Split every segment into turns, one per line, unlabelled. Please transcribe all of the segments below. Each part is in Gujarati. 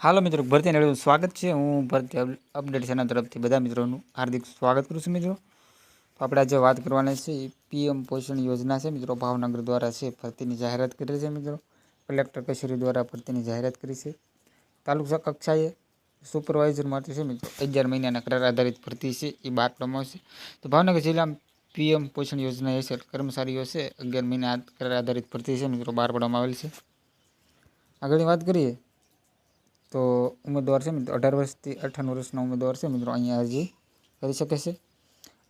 હાલો મિત્રો, ભરતી મેળવ્યું સ્વાગત છે। હું ભરતી અપડેટ ચેનલ તરફથી બધા મિત્રોનું હાર્દિક સ્વાગત કરું છું। મિત્રો તો આપણે આજે વાત કરવાના છે પીએમ પોષણ યોજના છે। મિત્રો ભાવનગર દ્વારા છે ભરતીની જાહેરાત કરી છે। મિત્રો કલેક્ટર કચેરી દ્વારા ભરતીની જાહેરાત કરી છે। તાલુકા કક્ષાએ સુપરવાઇઝર માટે છે મિત્રો 11 મહિનાના કરાર આધારિત ભરતી છે, એ 12 છે। તો ભાવનગર જિલ્લામાં પીએમ પોષણ યોજના હેઠળ કર્મચારીઓ છે 11 મહિના કરાર આધારિત ભરતી છે મિત્રો બહાર પાડવામાં આવેલ છે। આગળની વાત કરીએ તો ઉમેદવાર છે મિત્રો 18 વર્ષથી 58 વર્ષના ઉમેદવાર છે મિત્રો અહીંયા અરજી કરી શકે છે।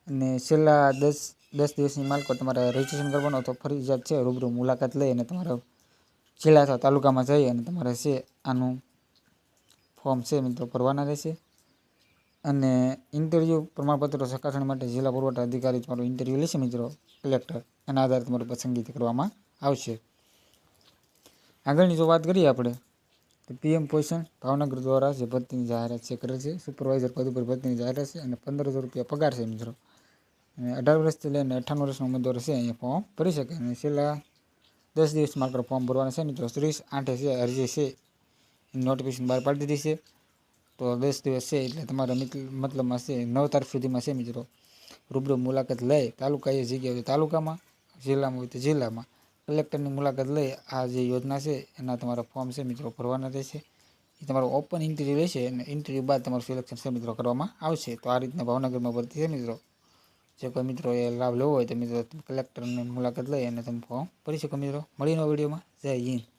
અને છેલ્લા 10 દિવસની માલકો તમારે રજીસ્ટ્રેશન કરવાનું તો ફરજિયાત છે। રૂબરૂ મુલાકાત લઈ અને તમારા જિલ્લા અથવા તાલુકામાં જઈ અને તમારે છે આનું ફોર્મ છે મિત્રો ભરવાના રહેશે। અને ઇન્ટરવ્યૂ પ્રમાણપત્રો ચકાસણી માટે જિલ્લા પુરવઠા અધિકારી તમારું ઇન્ટરવ્યૂ લેશે મિત્રો કલેક્ટર, એના આધારે તમારી પસંદગી કરવામાં આવશે। આગળની જો વાત કરીએ આપણે તો પીએમ પોષણ ભાવનગર દ્વારા જે ભરતીની જાહેરાત છે કરે છે। સુપરવાઇઝર પદ ઉપર ભરતીની જાહેરાત છે અને 1500 રૂપિયા પગાર છે મિત્રો। અને 18 વર્ષથી લઈને 58 વર્ષના ઉમેદવાર છે અહીંયા ફોર્મ ભરી શકે। અને છેલ્લા 10 દિવસમાં આપણે ફોર્મ ભરવાના છે મિત્રો 30/8 છે અરજી છે નોટિફિકેશન બહાર પાડી દીધી છે। તો 10 દિવસ છે એટલે તમારા મતલબમાં છે 9 તારીખ સુધીમાં છે મિત્રો રૂબરૂ મુલાકાત લઈ તાલુકા એ જગ્યાએ તાલુકામાં, જિલ્લામાં હોય તો જિલ્લામાં કલેક્ટરની મુલાકાત લઈ આ જે યોજના છે એના તમારા ફોર્મ છે મિત્રો ભરવાના રહેશે। એ તમારો ઓપન ઇન્ટરવ્યૂ રહેશે અને ઇન્ટરવ્યૂ બાદ તમારું સિલેક્શન છે મિત્રો કરવામાં આવશે। તો આ રીતના ભાવનગરમાં ભરતી છે મિત્રો। જે કોઈ મિત્રો એ લાભ લેવો હોય તો મિત્રો કલેક્ટરની મુલાકાત લઈ અને તમે ફોર્મ ભરી શકો મિત્રો। મળીને વિડીયોમાં જય હિન્દ।